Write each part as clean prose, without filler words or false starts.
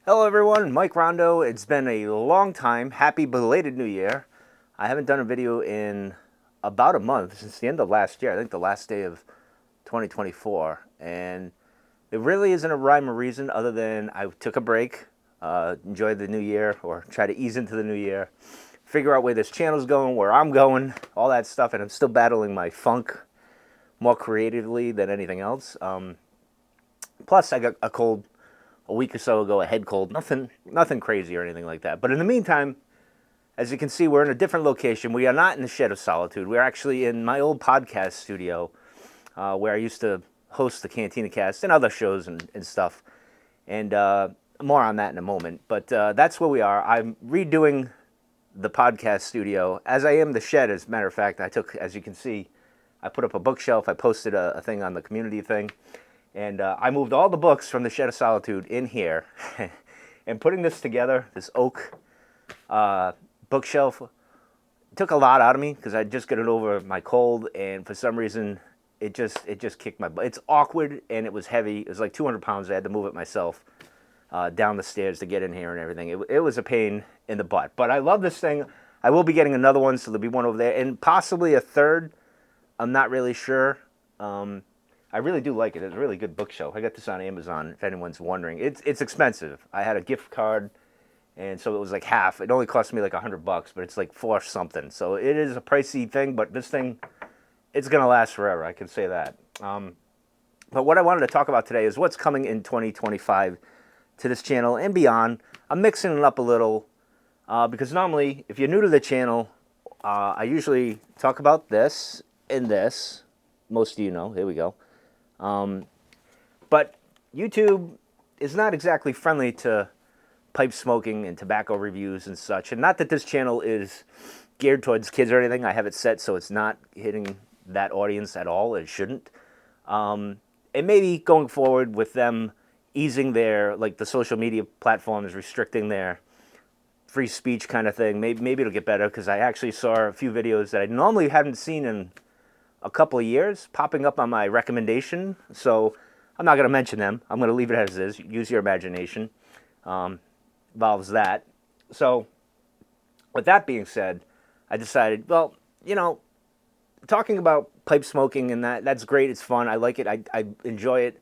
Hello everyone, Mike Rondo. It's been a long time. Happy belated New Year. I haven't done a video in about a month, since the end of last year. I think the last day of 2024. And it really isn't a rhyme or reason other than I took a break, enjoyed the new year, or try to ease into the new year, figure out where this channel's going, where I'm going, all that stuff. And I'm still battling my funk more creatively than anything else. Plus, I got a cold a week or so ago, a head cold, nothing crazy or anything like that. But in the meantime, as you can see, we're in a different location. We are not in the Shed of Solitude. We're actually in my old podcast studio, where I used to host the Cantina Cast and other shows and stuff. And more on that in a moment. But that's where we are. I'm redoing the podcast studio, as I am the Shed. As a matter of fact, I took, as you can see, I put up a bookshelf. I posted a thing on the community thing. And I moved all the books from the Shed of Solitude in here. And putting this together, this oak bookshelf, took a lot out of me because I just got it over my cold, and for some reason it just kicked my butt. It's awkward and it was heavy. It was like 200 pounds. I had to move it myself down the stairs to get in here and everything. It was a pain in the butt. But I love this thing. I will be getting another one, so there'll be one over there and possibly a third. I'm not really sure. I really do like it. It's a really good bookshelf. I got this on Amazon, if anyone's wondering. It's expensive. I had a gift card, and so it was like half. It only cost me like $100, but it's like $4 something. So it is a pricey thing, but this thing, it's going to last forever. I can say that. But what I wanted to talk about today is what's coming in 2025 to this channel and beyond. I'm mixing it up a little because normally, if you're new to the channel, I usually talk about this and this. Most of you know. Here we go. But YouTube is not exactly friendly to pipe smoking and tobacco reviews and such. And not that this channel is geared towards kids or anything. I have it set so it's not hitting that audience at all. It shouldn't. And maybe going forward with them easing their, like the social media platforms, restricting their free speech kind of thing, maybe it'll get better, because I actually saw a few videos that I normally haven't seen in a couple of years popping up on my recommendation. So I'm not going to mention them. I'm going to leave it as is. Use your imagination. Involves that. So with that being said, I decided, well, talking about pipe smoking and that's great. It's fun. I like it. I enjoy it.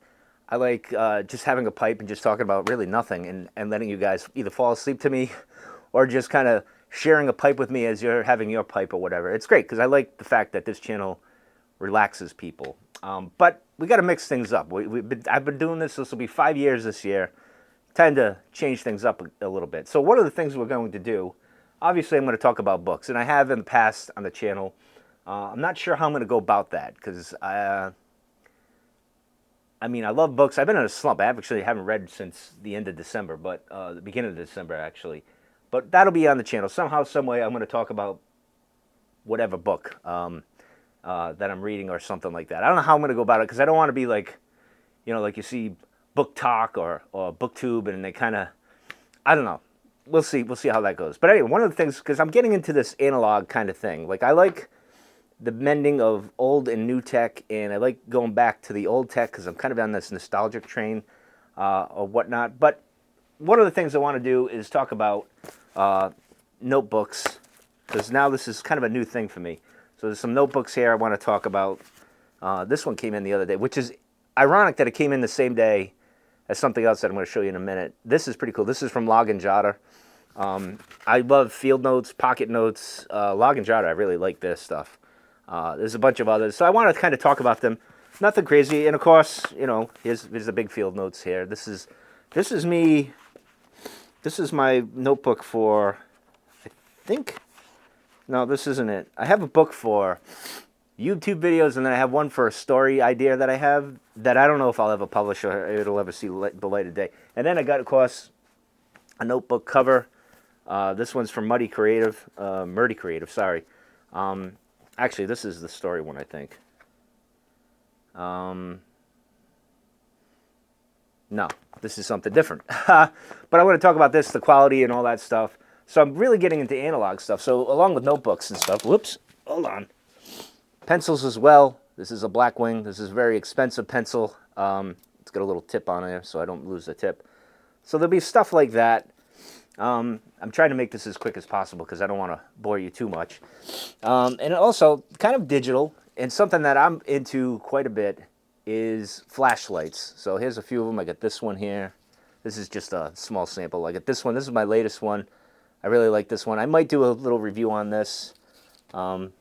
I like just having a pipe and just talking about really nothing and letting you guys either fall asleep to me or just kind of sharing a pipe with me as you're having your pipe or whatever. It's great because I like the fact that this channel relaxes people. But we got to mix things up. I've been doing this. This will be 5 years this year. Time to change things up a little bit. So one of the things we're going to do, obviously I'm going to talk about books. And I have in the past on the channel. I'm not sure how I'm going to go about that because I love books. I've been in a slump. I actually haven't read since the end of December, but the beginning of December actually. But that'll be on the channel. Somehow, some way, I'm going to talk about whatever book that I'm reading or something like that. I don't know how I'm going to go about it because I don't want to be like, like you see Book Talk or BookTube, and they kind of, I don't know. We'll see how that goes. But anyway, one of the things, because I'm getting into this analog kind of thing. Like I like the mending of old and new tech, and I like going back to the old tech because I'm kind of on this nostalgic train or whatnot. But one of the things I want to do is talk about notebooks, because now this is kind of a new thing for me. So there's some notebooks here I want to talk about. This one came in the other day, which is ironic that it came in the same day as something else that I'm going to show you in a minute. This is pretty cool. This is from Log and Jotter. I love field notes, pocket notes. Log and Jotter, I really like this stuff. There's a bunch of others. So I want to kind of talk about them. Nothing crazy. And of course, here's the big field notes here. This is me. This is my notebook for, I think, no, this isn't it. I have a book for YouTube videos, and then I have one for a story idea that I have that I don't know if I'll ever publish or it'll ever see the light of day. And then I got, of course, a notebook cover. This one's from Murdy Creative, sorry. Actually, this is the story one, I think. No, this is something different. But I want to talk about this, the quality and all that stuff. So I'm really getting into analog stuff. So along with notebooks and stuff, whoops, hold on. Pencils as well. This is a Blackwing. This is a very expensive pencil. It's got a little tip on there so I don't lose the tip. So there'll be stuff like that. I'm trying to make this as quick as possible because I don't want to bore you too much. And also, kind of digital, and something that I'm into quite a bit is flashlights. So here's a few of them. I got this one here. This is just a small sample. I got this one. This is my latest one. I really like this one. I might do a little review on this. And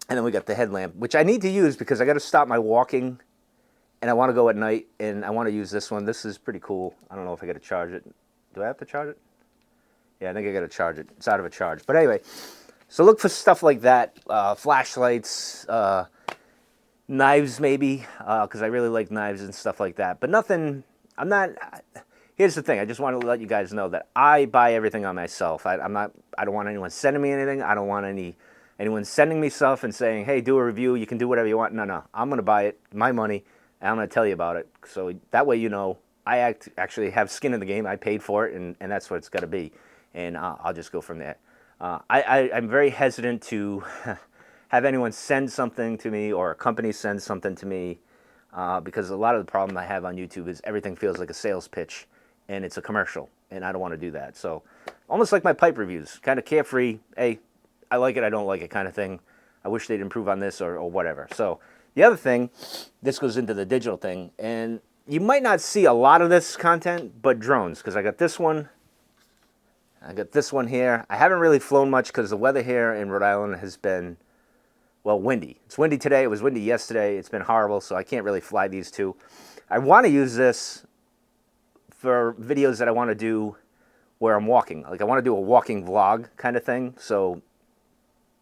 then we got the headlamp, which I need to use because I got to stop my walking, and I want to go at night, and I want to use this one. This is pretty cool. I don't know if I got to charge it. Do I have to charge it? Yeah, I think I got to charge it. It's out of a charge. But anyway, so look for stuff like that. Flashlights, knives maybe, because I really like knives and stuff like that. But nothing, I'm not, here's the thing. I just want to let you guys know that I buy everything on myself. I don't want anyone sending me anything. I don't want anyone sending me stuff and saying, hey, do a review. You can do whatever you want. No. I'm going to buy it, my money, and I'm going to tell you about it. So that way you know I actually have skin in the game. I paid for it, and that's what it's got to be. And I'll just go from there. I'm very hesitant to have anyone send something to me or a company send something to me because a lot of the problem I have on YouTube is everything feels like a sales pitch and it's a commercial, and I don't want to do that. So almost like my pipe reviews, kind of carefree, hey, I like it, I don't like it kind of thing. I wish they'd improve on this or whatever. So the other thing, this goes into the digital thing, and you might not see a lot of this content, but drones, because I got this one. I got this one here. I haven't really flown much because the weather here in Rhode Island has been, well, windy. It's windy today. It was windy yesterday. It's been horrible, so I can't really fly these two. I want to use this for videos that I want to do where I'm walking. Like I want to do a walking vlog kind of thing. So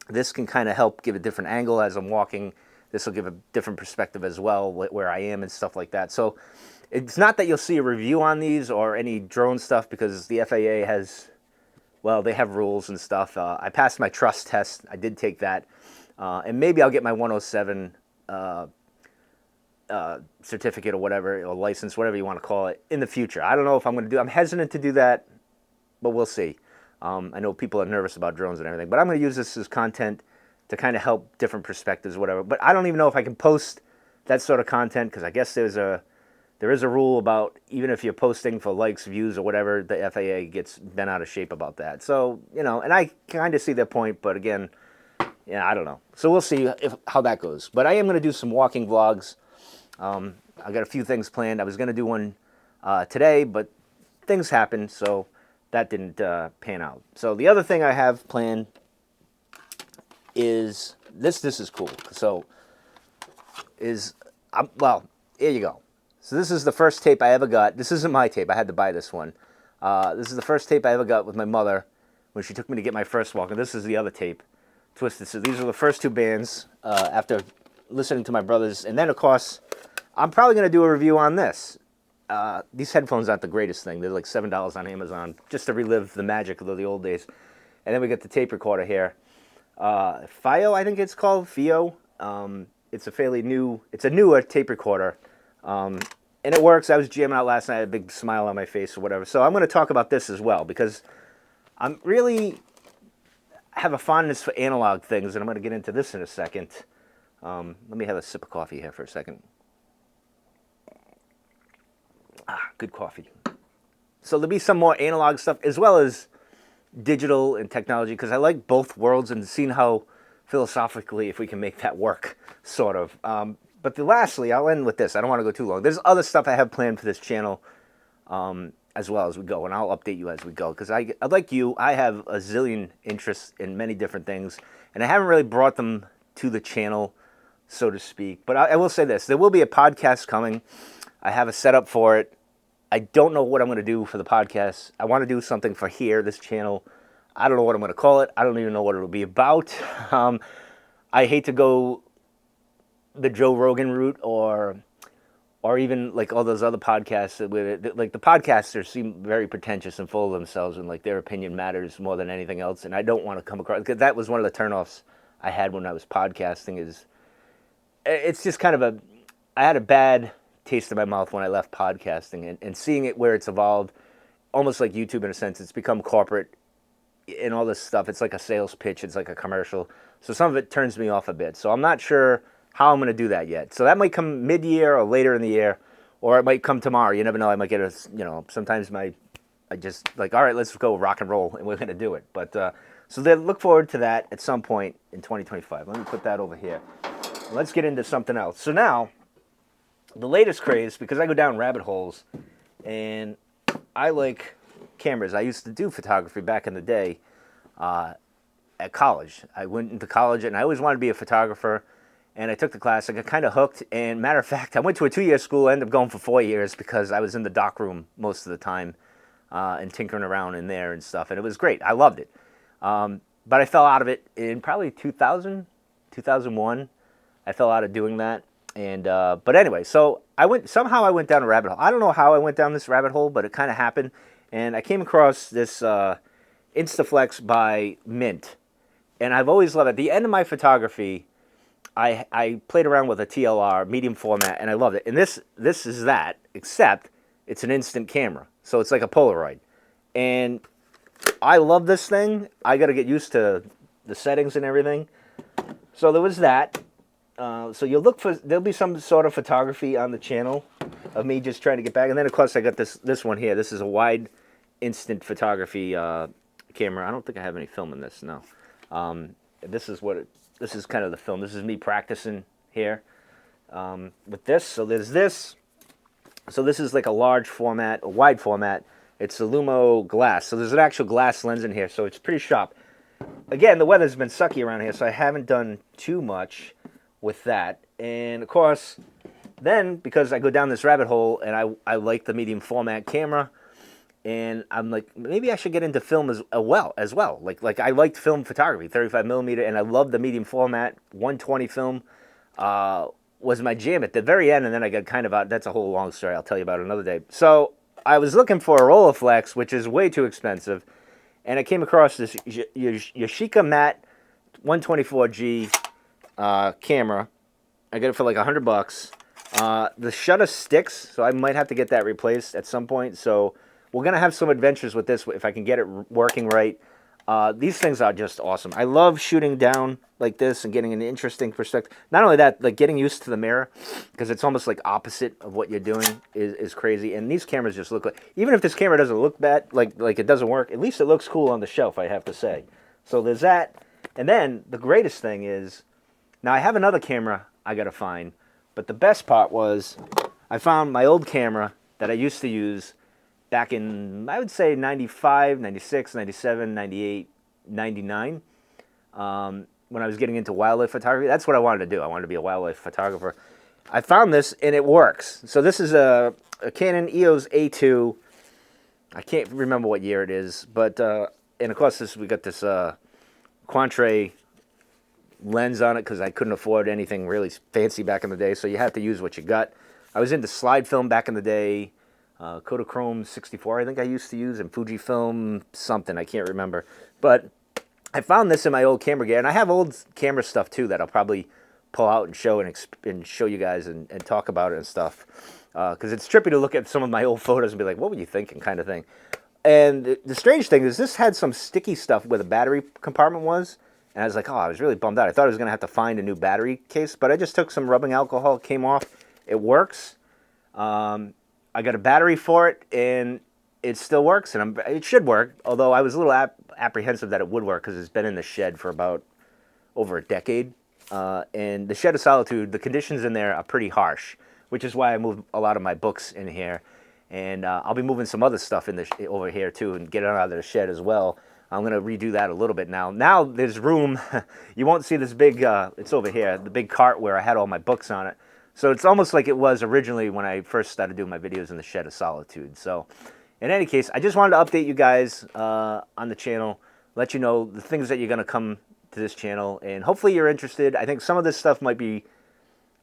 this can kind of help give a different angle as I'm walking. This will give a different perspective as well, where I am and stuff like that. So it's not that you'll see a review on these or any drone stuff because the FAA has... well, they have rules and stuff. I passed my trust test. I did take that. And maybe I'll get my 107 certificate or whatever, or license, whatever you want to call it, in the future. I don't know if I'm going to do... I'm hesitant to do that, but we'll see. I know people are nervous about drones and everything, but I'm going to use this as content to kind of help different perspectives, whatever. But I don't even know if I can post that sort of content because I guess there is a rule about even if you're posting for likes, views, or whatever, the FAA gets bent out of shape about that. So, you know, and I kind of see their point, but again, yeah, I don't know. So we'll see how that goes. But I am going to do some walking vlogs. I got a few things planned. I was going to do one today, but things happened, so that didn't pan out. So the other thing I have planned is this. This is cool. So well, here you go. So this is the first tape I ever got. This isn't my tape. I had to buy this one. This is the first tape I ever got with my mother when she took me to get my first walk. And this is the other tape, Twisted. So these are the first two bands after listening to my brothers. And then, of course, I'm probably going to do a review on this. These headphones aren't the greatest thing. They're like $7 on Amazon just to relive the magic of the old days. And then we got the tape recorder here. FIO, I think it's called. FIO. It's a newer tape recorder. And it works. I was jamming out last night. I had a big smile on my face or whatever. So I'm going to talk about this as well because I'm really have a fondness for analog things, and I'm going to get into this in a second. Let me have a sip of coffee here for a second. Good coffee. So there'll be some more analog stuff as well as digital and technology because I like both worlds and seeing how philosophically if we can make that work, sort of. But lastly, I'll end with this. I don't want to go too long. There's other stuff I have planned for this channel as well as we go, and I'll update you as we go. Because like you, I have a zillion interests in many different things, and I haven't really brought them to the channel, so to speak. But I will say this. There will be a podcast coming. I have a setup for it. I don't know what I'm going to do for the podcast. I want to do something for here, this channel. I don't know what I'm going to call it. I don't even know what it'll be about. I hate to go the Joe Rogan route or even like all those other podcasts like the podcasters seem very pretentious and full of themselves and like their opinion matters more than anything else, and I don't want to come across because that was one of the turnoffs I had when I was podcasting. Is it's just kind of I had a bad taste in my mouth when I left podcasting and seeing it where it's evolved, almost like YouTube in a sense. It's become corporate and all this stuff. It's like a sales pitch. It's like a commercial. So some of it turns me off a bit. So I'm not sure how I'm going to do that yet. So that might come mid-year or later in the year. or it might come tomorrow. You never know. I might get a, sometimes I just like, all right, let's go rock and roll, and we're going to do it. But so then look forward to that at some point in 2025. Let me put that over here. Let's get into something else. So now, the latest craze, because I go down rabbit holes, and I like cameras. I used to do photography back in the day at college. I went into college, and I always wanted to be a photographer, and I took the class. I got kind of hooked, and matter of fact, I went to a 2-year school. I ended up going for 4 years because I was in the dock room most of the time and tinkering around in there and stuff, and it was great. I loved it. But I fell out of it in probably 2000, 2001. I fell out of doing that. And but anyway, so I went down a rabbit hole. I don't know how I went down this rabbit hole, but it kind of happened. And I came across this Instaflex by Mint. And I've always loved it. At the end of my photography, I played around with a TLR, medium format, and I loved it. And this is that, except it's an instant camera. So it's like a Polaroid. And I love this thing. I got to get used to the settings and everything. So there was that. So you'll look for, there'll be some sort of photography on the channel of me just trying to get back. And then, of course, I got this one here. This is a wide instant photography camera. I don't think I have any film in this, no. This is kind of the film. This is me practicing here with this. So there's this. So this is like a large format, a wide format. It's a Lumo glass. So there's an actual glass lens in here, so it's pretty sharp. Again, the weather's been sucky around here, so I haven't done too much with that. And of course, then because I go down this rabbit hole and I like the medium format camera, and I'm like, maybe I should get into film as well. Like I liked film photography, 35 millimeter, and I love the medium format. 120 film was my jam at the very end, and then I got kind of out. That's a whole long story. I'll tell you about it another day. So I was looking for a Rolleiflex, which is way too expensive, and I came across this Yashica Matte 124G camera. I got it for like $100. The shutter sticks, so I might have to get that replaced at some point. So we're gonna have some adventures with this if I can get it working right. These things are just awesome. I love shooting down like this and getting an interesting perspective. Not only that, like getting used to the mirror, because it's almost like opposite of what you're doing is crazy. And these cameras just look like, even if this camera doesn't look bad, like it doesn't work, at least it looks cool on the shelf, I have to say. So there's that. And then the greatest thing is, now I have another camera I gotta find, but the best part was I found my old camera that I used to use back in, I would say, 95, 96, 97, 98, 99, when I was getting into wildlife photography. That's what I wanted to do. I wanted to be a wildlife photographer. I found this, and it works. So this is a Canon EOS A2. I can't remember what year it is, but, and of course, we got this Quantre lens on it because I couldn't afford anything really fancy back in the day, so you have to use what you got. I was into slide film back in the day. Kodachrome 64, I think I used to use, and Fujifilm something, I can't remember. But I found this in my old camera gear, and I have old camera stuff too that I'll probably pull out and show and show you guys and talk about it and stuff. Because it's trippy to look at some of my old photos and be like, what were you thinking, kind of thing. And the strange thing is this had some sticky stuff where the battery compartment was, and I was like, oh, I was really bummed out. I thought I was going to have to find a new battery case, but I just took some rubbing alcohol, it came off, it works. I got a battery for it, and it still works, and it should work, although I was a little apprehensive that it would work because it's been in the shed for about over a decade. And the Shed of Solitude, the conditions in there are pretty harsh, which is why I moved a lot of my books in here. And I'll be moving some other stuff over here, too, and get it out of the shed as well. I'm going to redo that a little bit now. Now there's room. You won't see this big, it's over here, the big cart where I had all my books on it. So it's almost like it was originally when I first started doing my videos in the Shed of Solitude. So in any case, I just wanted to update you guys on the channel, let you know the things that you're going to come to this channel, and hopefully you're interested. I think some of this stuff might be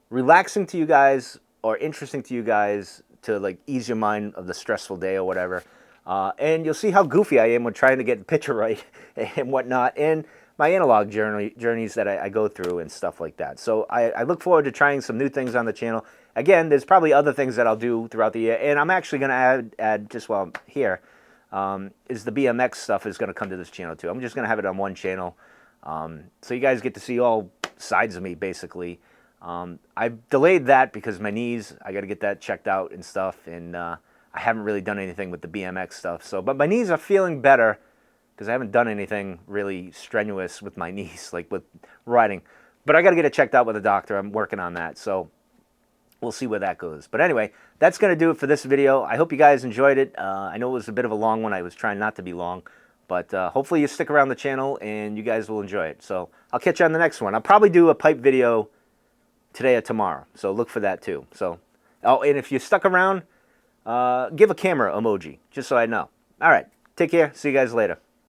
relaxing to you guys or interesting to you guys to like ease your mind of the stressful day or whatever. And you'll see how goofy I am when trying to get the picture right and whatnot, and my analog journeys that I go through and stuff like that. So I look forward to trying some new things on the channel. Again, there's probably other things that I'll do throughout the year, and I'm actually going to add just while I'm here, is the BMX stuff is going to come to this channel too. I'm just going to have it on one channel, so you guys get to see all sides of me, basically. I've delayed that because my knees, I got to get that checked out and stuff, and I haven't really done anything with the BMX stuff. So, but my knees are feeling better because I haven't done anything really strenuous with my knees, like with riding. But I got to get it checked out with a doctor. I'm working on that, so we'll see where that goes. But anyway, that's going to do it for this video. I hope you guys enjoyed it. I know it was a bit of a long one. I was trying not to be long. But hopefully you stick around the channel and you guys will enjoy it. So I'll catch you on the next one. I'll probably do a pipe video today or tomorrow. So look for that too. So, oh, and if you stuck around, give a camera emoji, just so I know. All right, take care. See you guys later.